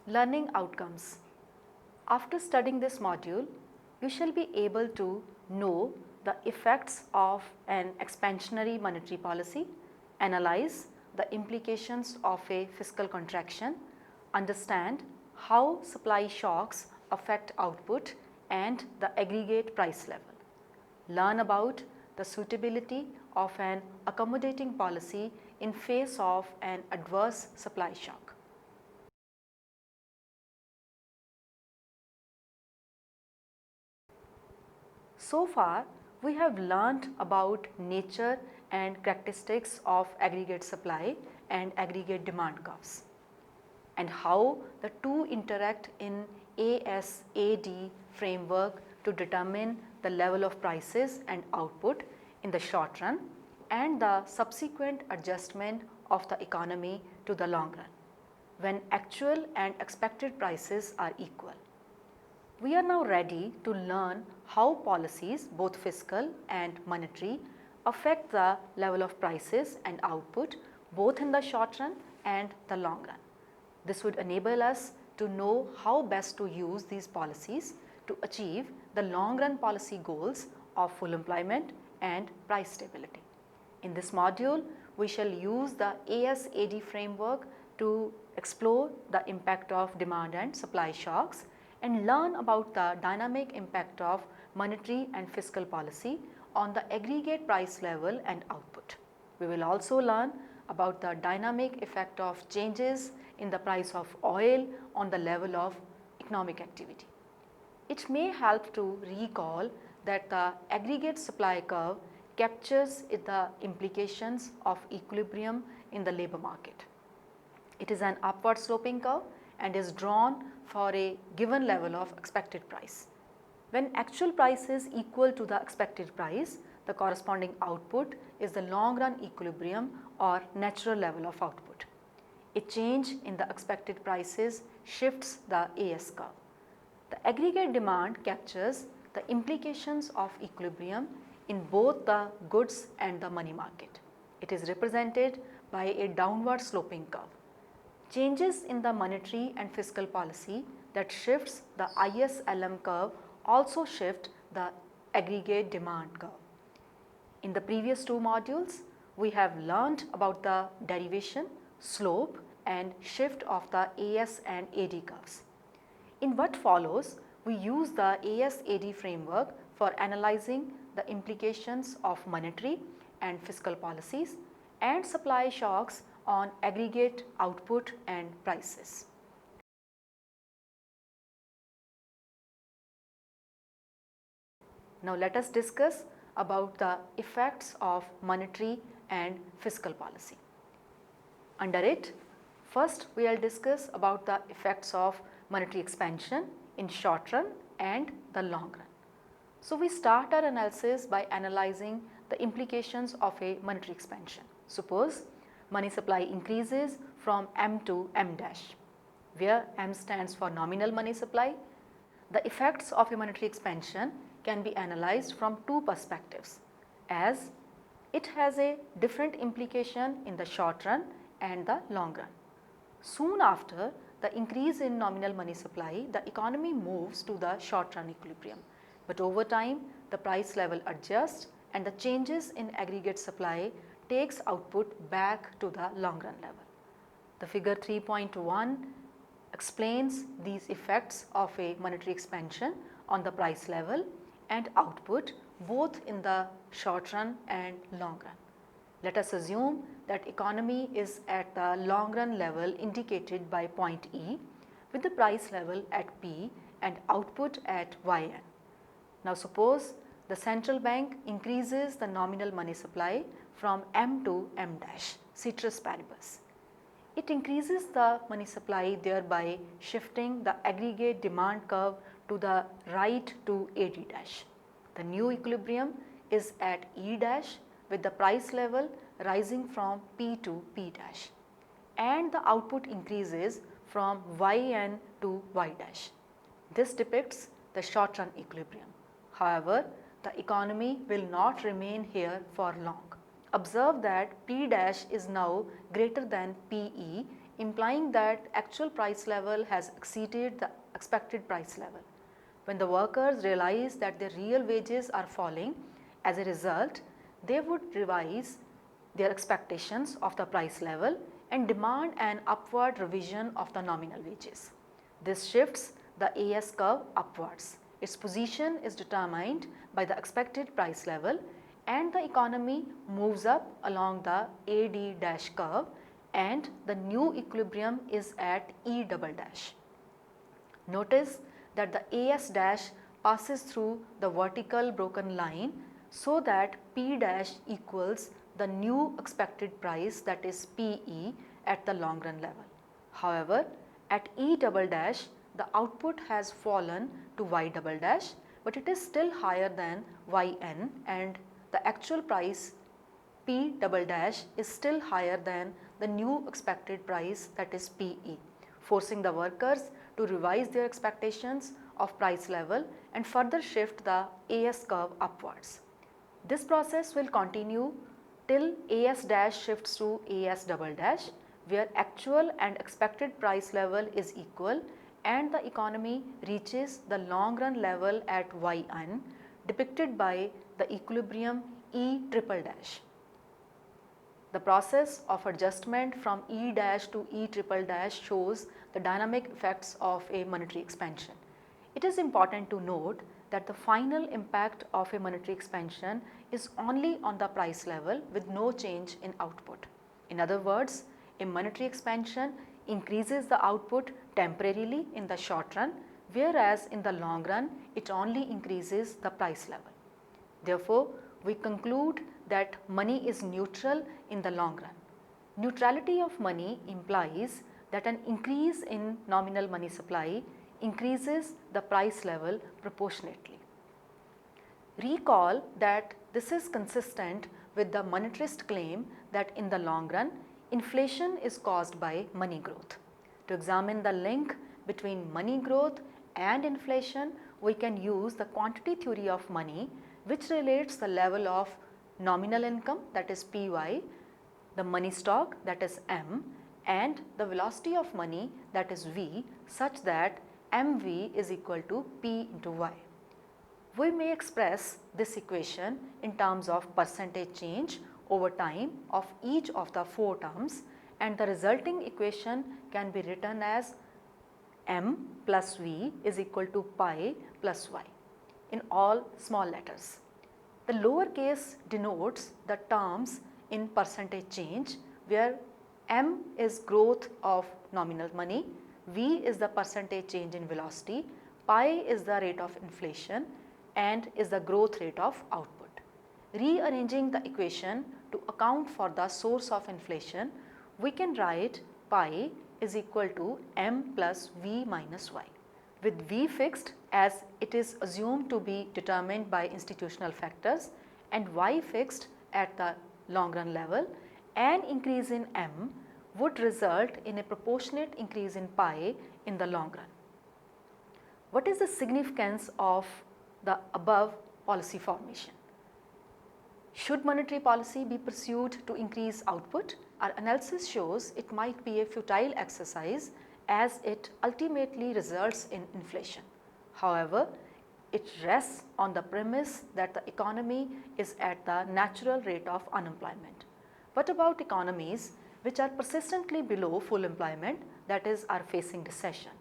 Learning outcomes. After studying this module, you shall be able to know the effects of an expansionary monetary policy, analyze the implications of a fiscal contraction, understand how supply shocks affect output and the aggregate price level. Learn about the suitability of an accommodating policy in face of an adverse supply shock. So far, we have learnt about nature and characteristics of aggregate supply and aggregate demand curves, and how the two interact in ASAD framework to determine the level of prices and output in the short run and the subsequent adjustment of the economy to the long run when actual and expected prices are equal. We are now ready to learn how policies, both fiscal and monetary, affect the level of prices and output both in the short run and the long run. This would enable us to know how best to use these policies to achieve the long run policy goals of full employment and price stability. In this module, we shall use the ASAD framework to explore the impact of demand and supply shocks and learn about the dynamic impact of monetary and fiscal policy on the aggregate price level and output. We will also learn about the dynamic effect of changes in the price of oil on the level of economic activity. It may help to recall that the aggregate supply curve captures the implications of equilibrium in the labor market. It is an upward sloping curve and is drawn for a given level of expected price. When actual price is equal to the expected price, the corresponding output is the long run equilibrium or natural level of output. A change in the expected prices shifts the AS curve. The aggregate demand captures the implications of equilibrium in both the goods and the money market. It is represented by a downward sloping curve. Changes in the monetary and fiscal policy that shifts the ISLM curve also shift the aggregate demand curve. In the previous two modules, we have learnt about the derivation, slope and shift of the AS and AD curves. In what follows, we use the ASAD framework for analyzing the implications of monetary and fiscal policies and supply shocks on aggregate output and prices. Now let us discuss about the effects of monetary and fiscal policy. Under it, first we will discuss about the effects of monetary expansion in short run and the long run. So we start our analysis by analyzing the implications of a monetary expansion. Suppose money supply increases from M to M dash, where M stands for nominal money supply. The effects of a monetary expansion can be analyzed from two perspectives, as it has a different implication in the short run and the long run. Soon after the increase in nominal money supply, the economy moves to the short run equilibrium, but over time the price level adjusts and the changes in aggregate supply takes output back to the long run level. The figure 3.1 explains these effects of a monetary expansion on the price level and output both in the short run and long run. Let us assume that economy is at the long run level indicated by point E with the price level at P and output at Yn. Now suppose the central bank increases the nominal money supply from M to M dash, ceteris paribus. It increases the money supply, thereby shifting the aggregate demand curve to the right to AD dash. The new equilibrium is at E dash with the price level rising from P to P dash, and the output increases from Yn to Y dash. This depicts the short run equilibrium. However, the economy will not remain here for long. Observe that P dash is now greater than PE implying that actual price level has exceeded the expected price level. When the workers realize that their real wages are falling, as a result, they would revise their expectations of the price level and demand an upward revision of the nominal wages. This shifts the AS curve upwards. Its position is determined by the expected price level and the economy moves up along the AD dash curve and the new equilibrium is at E double dash. Notice that the AS dash passes through the vertical broken line so that P dash equals the new expected price, that is PE, at the long run level. However, at E double dash the output has fallen to Y double dash, but it is still higher than Yn and the actual price P double dash is still higher than the new expected price, that is PE, forcing the workers to revise their expectations of price level and further shift the AS curve upwards. This process will continue till AS dash shifts to AS double dash, where actual and expected price level is equal and the economy reaches the long run level at Yn, depicted by the equilibrium E triple dash. The process of adjustment from E dash to E triple dash shows the dynamic effects of a monetary expansion. It is important to note that the final impact of a monetary expansion is only on the price level with no change in output. In other words, a monetary expansion increases the output temporarily in the short run, whereas in the long run it only increases the price level. Therefore, we conclude that money is neutral in the long run. Neutrality of money implies that an increase in nominal money supply increases the price level proportionately. Recall that this is consistent with the monetarist claim that in the long run, inflation is caused by money growth. To examine the link between money growth and inflation, we can use the quantity theory of money, which relates the level of nominal income, that is Py, the money stock, that is M, and the velocity of money, that is V, such that MV is equal to P into Y. We may express this equation in terms of percentage change over time of each of the four terms, and the resulting equation can be written as M plus V is equal to pi plus Y in all small letters. The lower case denotes the terms in percentage change, where M is growth of nominal money, V is the percentage change in velocity, pi is the rate of inflation and is the growth rate of output. Rearranging the equation to account for the source of inflation, we can write pi is equal to M plus V minus Y. With V fixed, as it is assumed to be determined by institutional factors, and Y fixed at the long run level, an increase in M would result in a proportionate increase in pi in the long run. What is the significance of the above policy formation? Should monetary policy be pursued to increase output? Our analysis shows it might be a futile exercise as it ultimately results in inflation. However, it rests on the premise that the economy is at the natural rate of unemployment. What about economies which are persistently below full employment, that is, are facing recession?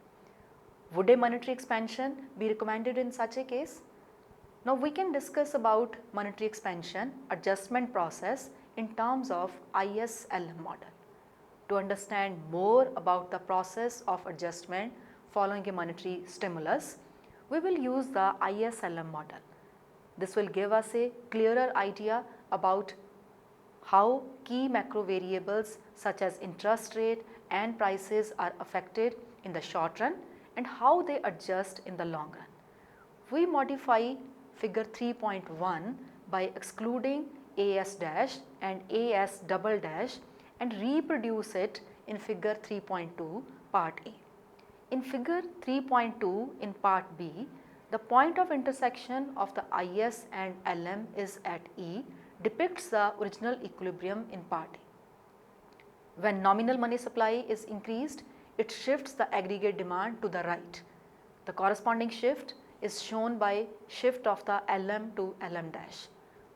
Would a monetary expansion be recommended in such a case? Now we can discuss about monetary expansion adjustment process in terms of ISLM model. To understand more about the process of adjustment following a monetary stimulus, we will use the ISLM model. This will give us a clearer idea about how key macro variables such as interest rate and prices are affected in the short run and how they adjust in the long run. We modify figure 3.1 by excluding AS dash and AS double dash and reproduce it in figure 3.2 part A. In figure 3.2 in part B, the point of intersection of the IS and LM is at E, depicts the original equilibrium in part A. When nominal money supply is increased, it shifts the aggregate demand to the right. The corresponding shift is shown by shift of the LM to LM dash.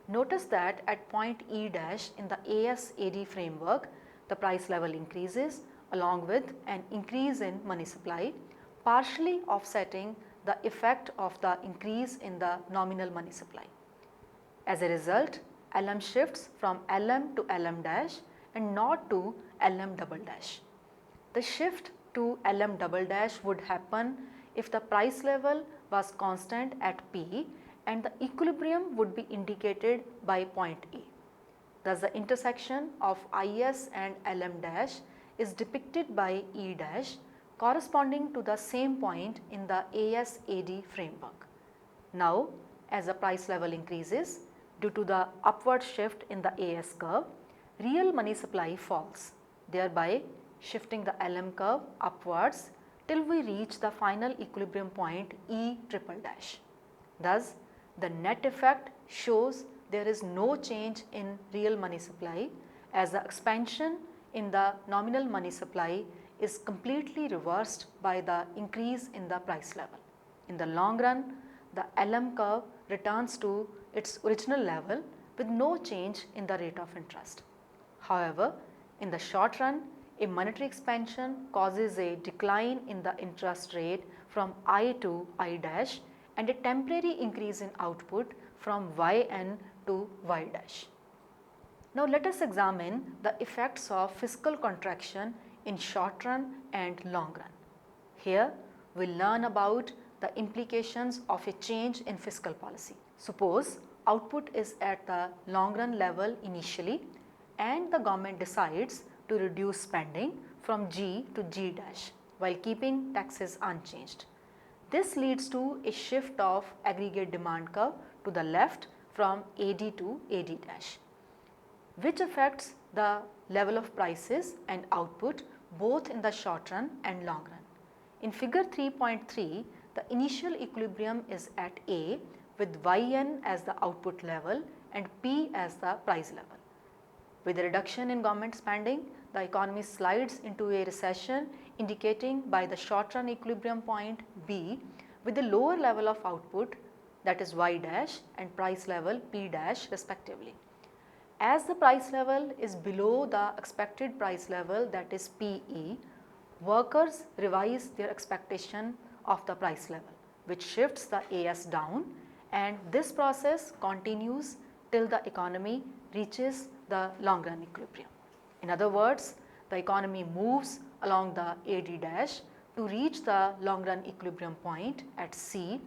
Notice that at point E dash in the ASAD framework, the price level increases along with an increase in money supply, partially offsetting the effect of the increase in the nominal money supply. As a result, LM shifts from LM to LM dash and not to LM double dash. The shift to LM double dash would happen if the price level was constant at P and the equilibrium would be indicated by point A. Thus, the intersection of IS and LM dash is depicted by E dash corresponding to the same point in the ASAD framework. Now, as the price level increases due to the upward shift in the AS curve, real money supply falls, thereby shifting the LM curve upwards till we reach the final equilibrium point E triple dash. Thus, the net effect shows there is no change in real money supply as the expansion in the nominal money supply is completely reversed by the increase in the price level. In the long run, the LM curve returns to its original level with no change in the rate of interest. However, in the short run, a monetary expansion causes a decline in the interest rate from I to I dash and a temporary increase in output from Yn to Y dash. Now let us examine the effects of fiscal contraction in short run and long run. Here we will learn about the implications of a change in fiscal policy. Suppose output is at the long run level initially and the government decides to reduce spending from G to G dash while keeping taxes unchanged. This leads to a shift of aggregate demand curve to the left from AD to AD dash, which affects the level of prices and output both in the short run and long run. In figure 3.3, the initial equilibrium is at A with Yn as the output level and P as the price level. With a reduction in government spending, the economy slides into a recession indicating by the short run equilibrium point B with a lower level of output, that is Y dash, and price level P dash respectively. As the price level is below the expected price level, that is PE, workers revise their expectation of the price level, which shifts the AS down, and this process continues till the economy reaches the long run equilibrium. In other words, the economy moves along the AD dash to reach the long run equilibrium point at C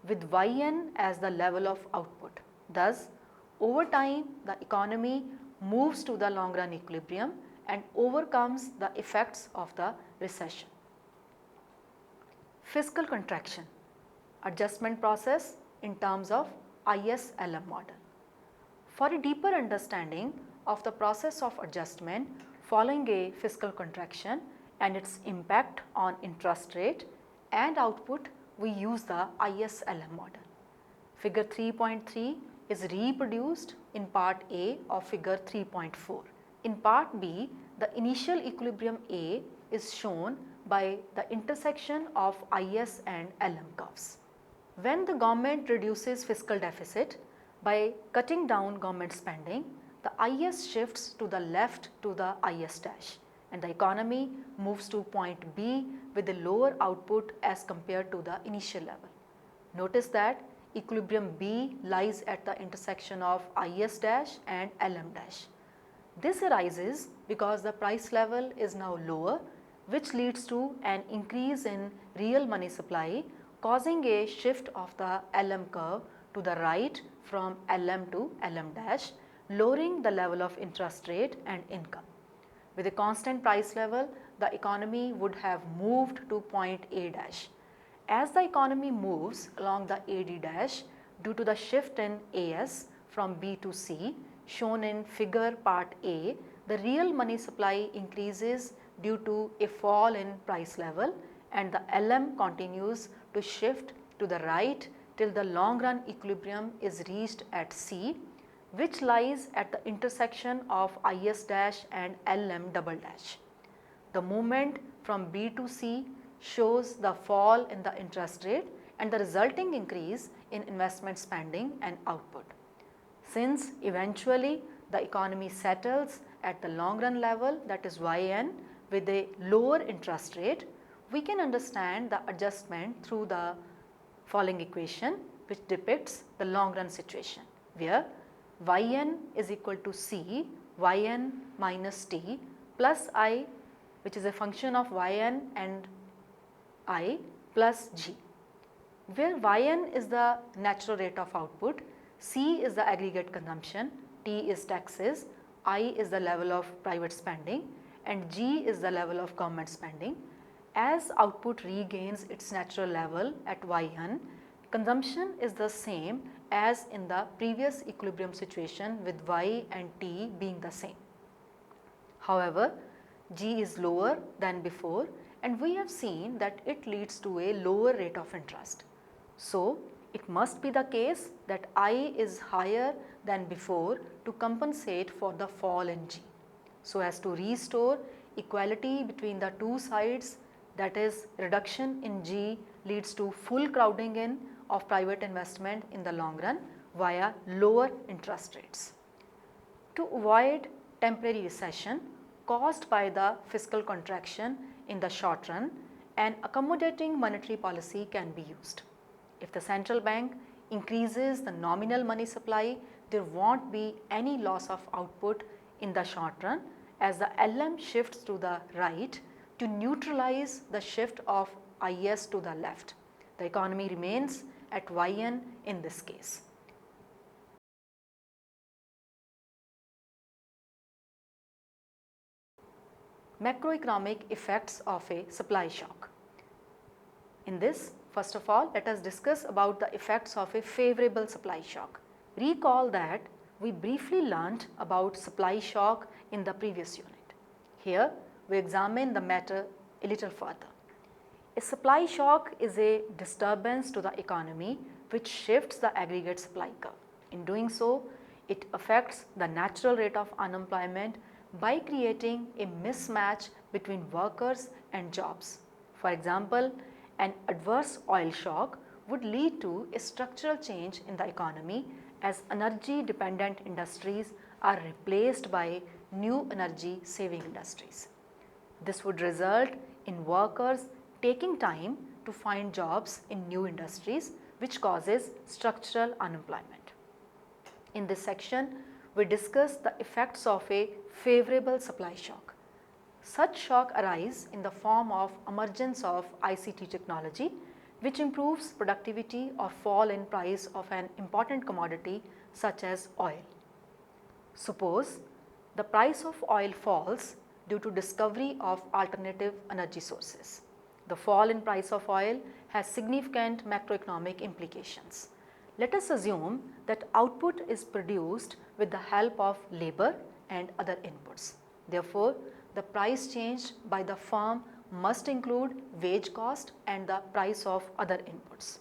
with Yn as the level of output. Thus, over time the economy moves to the long run equilibrium and overcomes the effects of the recession. Fiscal contraction, adjustment process in terms of IS-LM model. For a deeper understanding of the process of adjustment following a fiscal contraction and its impact on interest rate and output, we use the IS-LM model. Figure 3.3 is reproduced in part A of figure 3.4. In part B, the initial equilibrium A is shown by the intersection of IS and LM curves. When the government reduces fiscal deficit by cutting down government spending, the IS shifts to the left to the IS dash and the economy moves to point B with a lower output as compared to the initial level. Notice that equilibrium B lies at the intersection of IS dash and LM dash. This arises because the price level is now lower, which leads to an increase in real money supply, causing a shift of the LM curve to the right from LM to LM dash, lowering the level of interest rate and income. With a constant price level, the economy would have moved to point A dash. As the economy moves along the AD dash due to the shift in AS from B to C shown in figure part A, the real money supply increases due to a fall in price level and the LM continues to shift to the right till the long run equilibrium is reached at C which lies at the intersection of IS dash and LM double dash. The movement from B to C shows the fall in the interest rate and the resulting increase in investment spending and output. Since eventually the economy settles at the long run level, that is Yn, with a lower interest rate, we can understand the adjustment through the following equation, which depicts the long run situation, where Yn is equal to C, Yn minus T plus I, which is a function of Yn and I plus G, where Yn is the natural rate of output, C is the aggregate consumption, T is taxes, I is the level of private spending and G is the level of government spending. As output regains its natural level at Yn, consumption is the same as in the previous equilibrium situation with Y and T being the same. However, G is lower than before and we have seen that it leads to a lower rate of interest. So, it must be the case that I is higher than before to compensate for the fall in G, so as to restore equality between the two sides, that is reduction in G leads to full crowding in of private investment in the long run via lower interest rates. To avoid temporary recession caused by the fiscal contraction in the short run, an accommodating monetary policy can be used. If the central bank increases the nominal money supply, there won't be any loss of output in the short run as the LM shifts to the right to neutralize the shift of IS to the left. The economy remains at Yn in this case. Macroeconomic effects of a supply shock. In this, first of all, let us discuss about the effects of a favorable supply shock. Recall that we briefly learnt about supply shock in the previous unit. Here, we examine the matter a little further. A supply shock is a disturbance to the economy which shifts the aggregate supply curve. In doing so, it affects the natural rate of unemployment by creating a mismatch between workers and jobs. For example, an adverse oil shock would lead to a structural change in the economy as energy dependent industries are replaced by new energy saving industries. This would result in workers taking time to find jobs in new industries, which causes structural unemployment. In this section, we discuss the effects of a favorable supply shock. Such shock arise in the form of emergence of ICT technology, which improves productivity or fall in price of an important commodity such as oil. Suppose the price of oil falls due to discovery of alternative energy sources. The fall in price of oil has significant macroeconomic implications. Let us assume that output is produced with the help of labor and other inputs. Therefore, the price changed by the firm must include wage cost and the price of other inputs.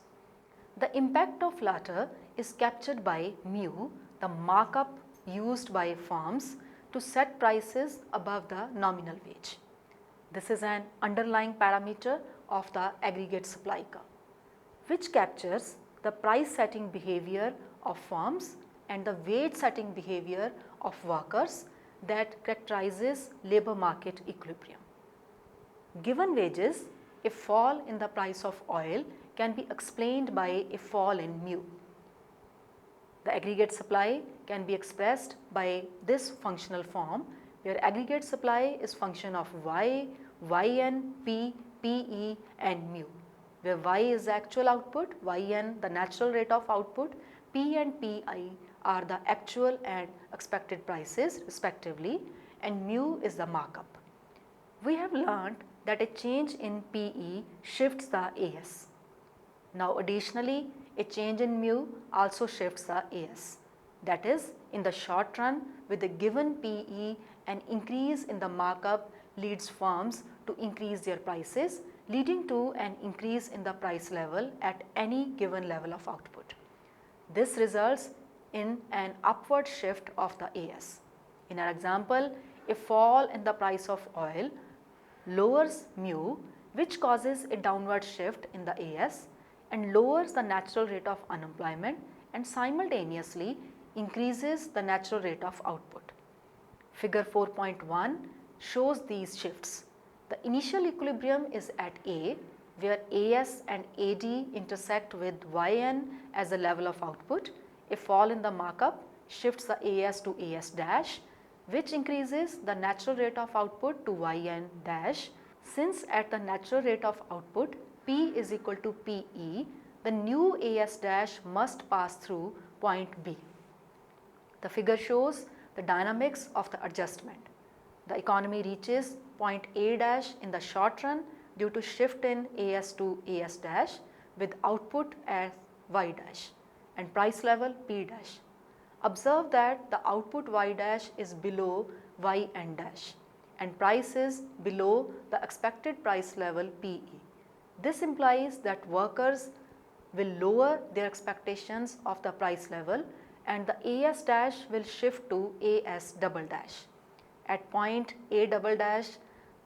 The impact of latter is captured by mu, the markup used by firms to set prices above the nominal wage. This is an underlying parameter of the aggregate supply curve, which captures the price setting behavior of firms and the wage setting behavior of workers that characterizes labor market equilibrium. Given wages, a fall in the price of oil can be explained by a fall in mu. The aggregate supply can be expressed by this functional form, where aggregate supply is function of Y, Yn, P, Pe and mu, where Y is the actual output, Yn the natural rate of output, P and Pi are the actual and expected prices respectively, and mu is the markup. We have learned that a change in Pe shifts the As. Now additionally, a change in mu also shifts the As. That is, in the short run, with a given Pe, an increase in the markup leads firms to increase their prices, leading to an increase in the price level at any given level of output. This results in an upward shift of the AS. In our example, a fall in the price of oil lowers mu, which causes a downward shift in the AS and lowers the natural rate of unemployment and simultaneously increases the natural rate of output. Figure 4.1 shows these shifts. The initial equilibrium is at A, where AS and AD intersect with Yn as the level of output. A fall in the markup shifts the AS to AS dash, which increases the natural rate of output to Yn dash. Since at the natural rate of output P is equal to PE, the new AS dash must pass through point B. The figure shows the dynamics of the adjustment. The economy reaches point A dash in the short run due to shift in AS to AS dash with output as Y dash and price level P dash. Observe that the output Y dash is below Yn dash and price is below the expected price level PE. This implies that workers will lower their expectations of the price level and the AS dash will shift to AS double dash. At point A double dash,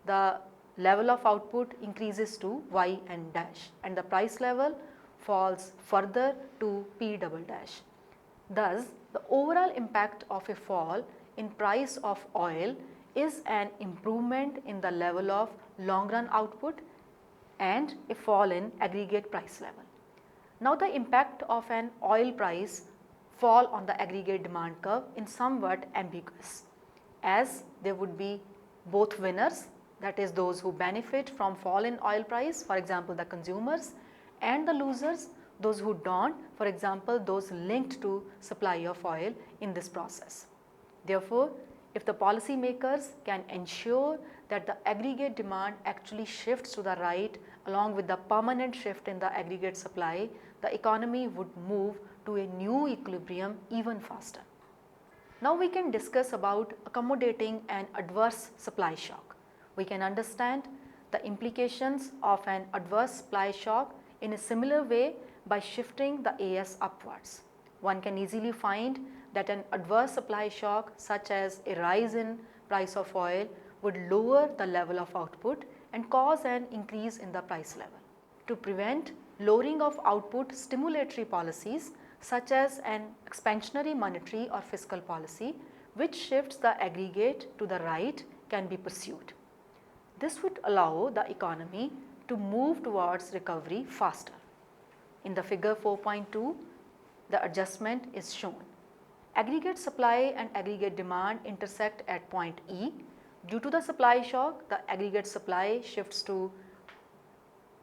the level of output increases to Yn dash and the price level falls further to P double dash. Thus, the overall impact of a fall in price of oil is an improvement in the level of long run output and a fall in aggregate price level. Now, the impact of an oil price fall on the aggregate demand curve is somewhat ambiguous, as there would be both winners, that is those who benefit from fall in oil price, for example the consumers, and the losers, those who don't, for example those linked to supply of oil in this process. Therefore, if the policy makers can ensure that the aggregate demand actually shifts to the right along with the permanent shift in the aggregate supply, the economy would move to a new equilibrium even faster. Now we can discuss about accommodating an adverse supply shock. We can understand the implications of an adverse supply shock in a similar way by shifting the AS upwards. One can easily find that an adverse supply shock such as a rise in price of oil would lower the level of output and cause an increase in the price level. To prevent lowering of output, stimulatory policies such as an expansionary monetary or fiscal policy which shifts the aggregate to the right can be pursued. This would allow the economy to move towards recovery faster. In the figure 4.2, the adjustment is shown. Aggregate supply and aggregate demand intersect at point E. Due to the supply shock, the aggregate supply shifts to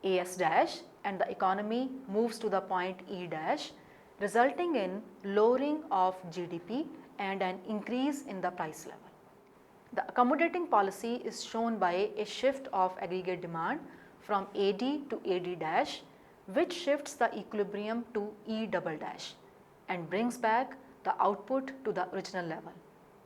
AS dash and the economy moves to the point E dash, resulting in lowering of GDP and an increase in the price level. The accommodating policy is shown by a shift of aggregate demand from AD to AD dash, which shifts the equilibrium to E double dash and brings back the output to the original level.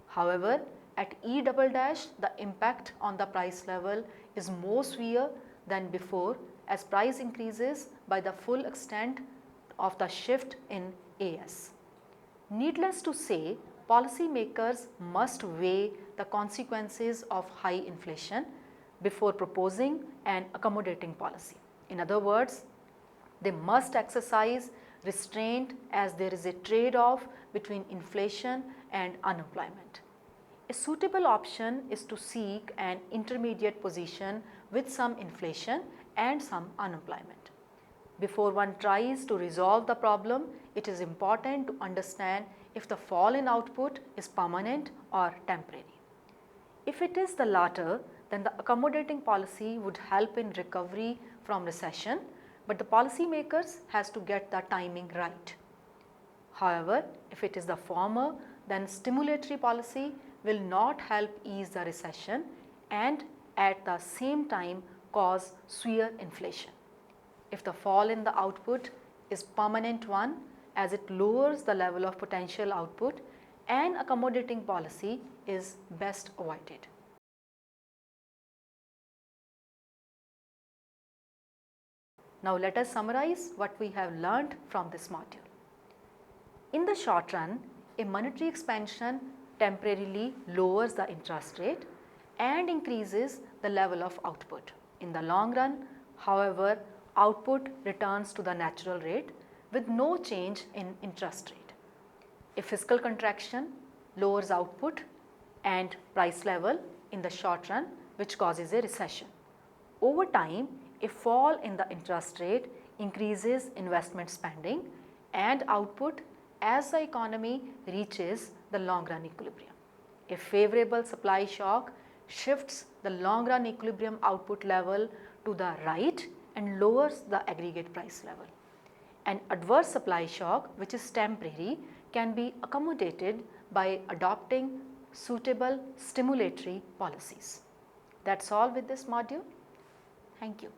However, at E double dash, the impact on the price level is more severe than before as price increases by the full extent of the shift in AS. Needless to say, policymakers must weigh the consequences of high inflation before proposing an accommodating policy. In other words, they must exercise restraint as there is a trade-off between inflation and unemployment. A suitable option is to seek an intermediate position with some inflation and some unemployment. Before one tries to resolve the problem, it is important to understand if the fall in output is permanent or temporary. If it is the latter, then the accommodating policy would help in recovery from recession, but the policymakers has to get the timing right. However, if it is the former, then stimulatory policy will not help ease the recession and at the same time cause severe inflation. If the fall in the output is permanent one, as it lowers the level of potential output, an accommodating policy is best avoided. Now let us summarize what we have learned from this module. In the short run, a monetary expansion temporarily lowers the interest rate and increases the level of output. In the long run, however, output returns to the natural rate with no change in interest rate. A fiscal contraction lowers output and price level in the short run, which causes a recession. Over time, a fall in the interest rate increases investment spending and output as the economy reaches the long run equilibrium. A favorable supply shock shifts the long run equilibrium output level to the right and lowers the aggregate price level. An adverse supply shock, which is temporary, can be accommodated by adopting suitable stimulatory policies. That's all with this module. Thank you.